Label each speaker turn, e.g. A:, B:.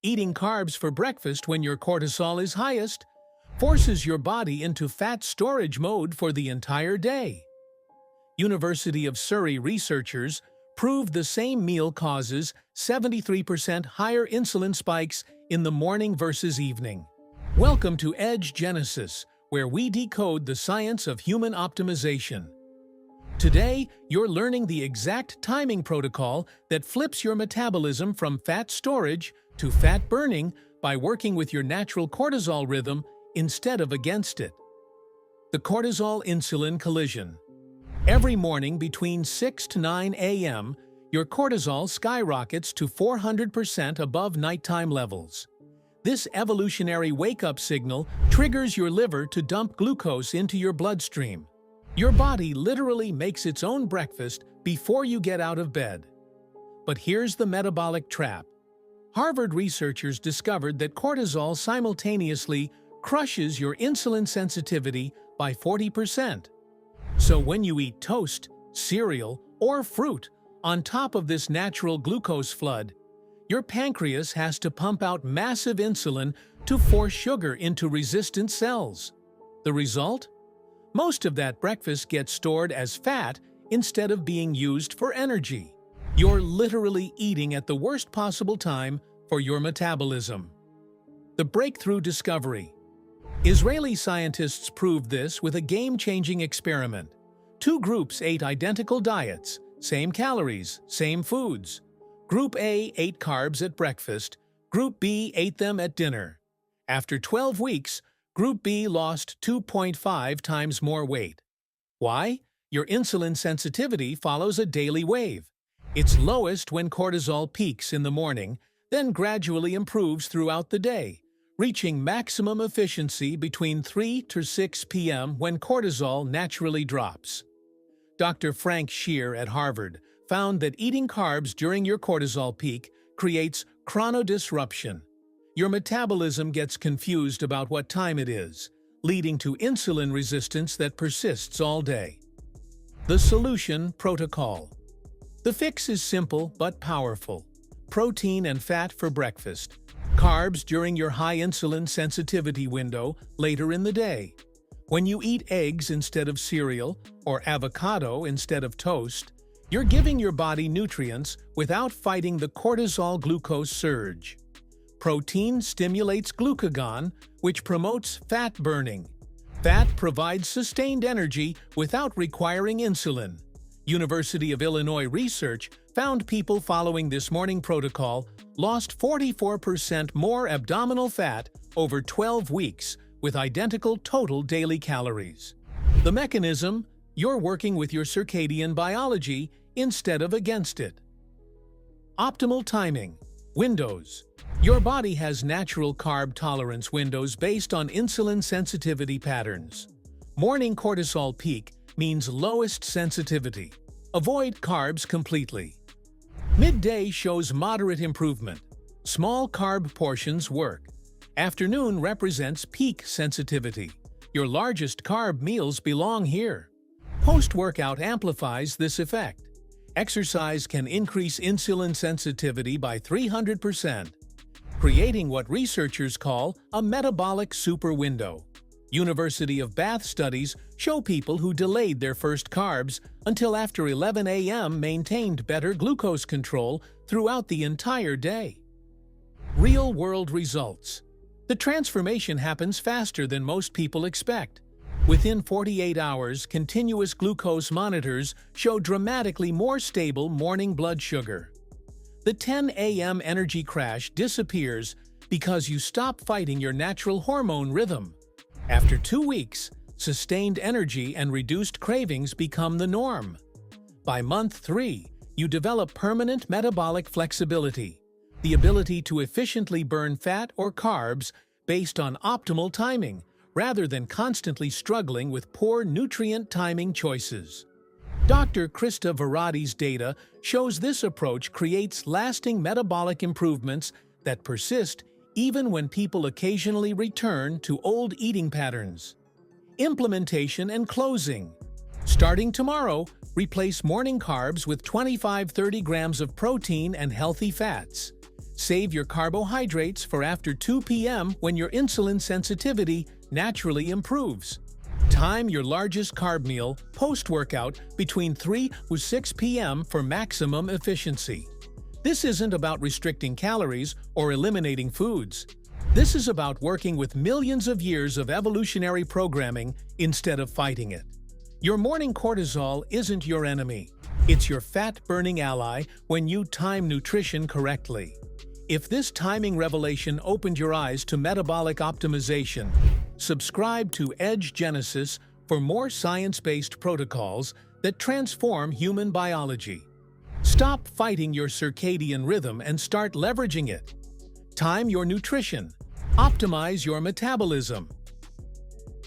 A: Eating carbs for breakfast when your cortisol is highest forces your body into fat storage mode for the entire day. University of Surrey researchers proved the same meal causes 73% higher insulin spikes in the morning versus evening. Welcome to Edge Genesis, where we decode the science of human optimization. Today, you're learning the exact timing protocol that flips your metabolism from fat storage to fat burning by working with your natural cortisol rhythm instead of against it. The cortisol-insulin collision. Every morning between 6 to 9 a.m., your cortisol skyrockets to 400% above nighttime levels. This evolutionary wake-up signal triggers your liver to dump glucose into your bloodstream. Your body literally makes its own breakfast before you get out of bed. But here's the metabolic trap. Harvard researchers discovered that cortisol simultaneously crushes your insulin sensitivity by 40%. So when you eat toast, cereal, or fruit on top of this natural glucose flood, your pancreas has to pump out massive insulin to force sugar into resistant cells. The result? Most of that breakfast gets stored as fat instead of being used for energy. You're literally eating at the worst possible time for your metabolism. The breakthrough discovery. Israeli scientists proved this with a game-changing experiment. Two groups ate identical diets, same calories, same foods. Group A ate carbs at breakfast, Group B ate them at dinner. After 12 weeks, Group B lost 2.5 times more weight. Why? Your insulin sensitivity follows a daily wave. It's lowest when cortisol peaks in the morning, then gradually improves throughout the day, reaching maximum efficiency between 3 to 6 p.m. when cortisol naturally drops. Dr. Frank Shear at Harvard found that eating carbs during your cortisol peak creates chronodisruption. Your metabolism gets confused about what time it is, leading to insulin resistance that persists all day. The solution protocol. The fix is simple but powerful. Protein and fat for breakfast. Carbs during your high insulin sensitivity window later in the day. When you eat eggs instead of cereal or avocado instead of toast, you're giving your body nutrients without fighting the cortisol glucose surge. Protein stimulates glucagon, which promotes fat burning. Fat provides sustained energy without requiring insulin. University of Illinois research found people following this morning protocol lost 44% more abdominal fat over 12 weeks with identical total daily calories. The mechanism? You're working with your circadian biology instead of against it. Optimal timing. Windows. Your body has natural carb tolerance windows based on insulin sensitivity patterns. Morning cortisol peak means lowest sensitivity. Avoid carbs completely. Midday shows moderate improvement. Small carb portions work. Afternoon represents peak sensitivity. Your largest carb meals belong here. Post-workout amplifies this effect. Exercise can increase insulin sensitivity by 300%, creating what researchers call a metabolic superwindow. University of Bath studies show people who delayed their first carbs until after 11 a.m. maintained better glucose control throughout the entire day. Real-world results. The transformation happens faster than most people expect. Within 48 hours, continuous glucose monitors show dramatically more stable morning blood sugar. The 10 a.m. energy crash disappears because you stop fighting your natural hormone rhythm. After 2 weeks, sustained energy and reduced cravings become the norm. By month 3, you develop permanent metabolic flexibility, the ability to efficiently burn fat or carbs based on optimal timing, rather than constantly struggling with poor nutrient timing choices. Dr. Krista Varadi's data shows this approach creates lasting metabolic improvements that persist even when people occasionally return to old eating patterns. Implementation and closing. Starting tomorrow, replace morning carbs with 25-30 grams of protein and healthy fats. Save your carbohydrates for after 2 p.m. when your insulin sensitivity naturally improves. Time your largest carb meal post-workout between 3 to 6 p.m. for maximum efficiency. This isn't about restricting calories or eliminating foods. This is about working with millions of years of evolutionary programming instead of fighting it. Your morning cortisol isn't your enemy. It's your fat-burning ally when you time nutrition correctly. If this timing revelation opened your eyes to metabolic optimization, subscribe to Edge Genesis for more science-based protocols that transform human biology. Stop fighting your circadian rhythm and start leveraging it. Time your nutrition. Optimize your metabolism.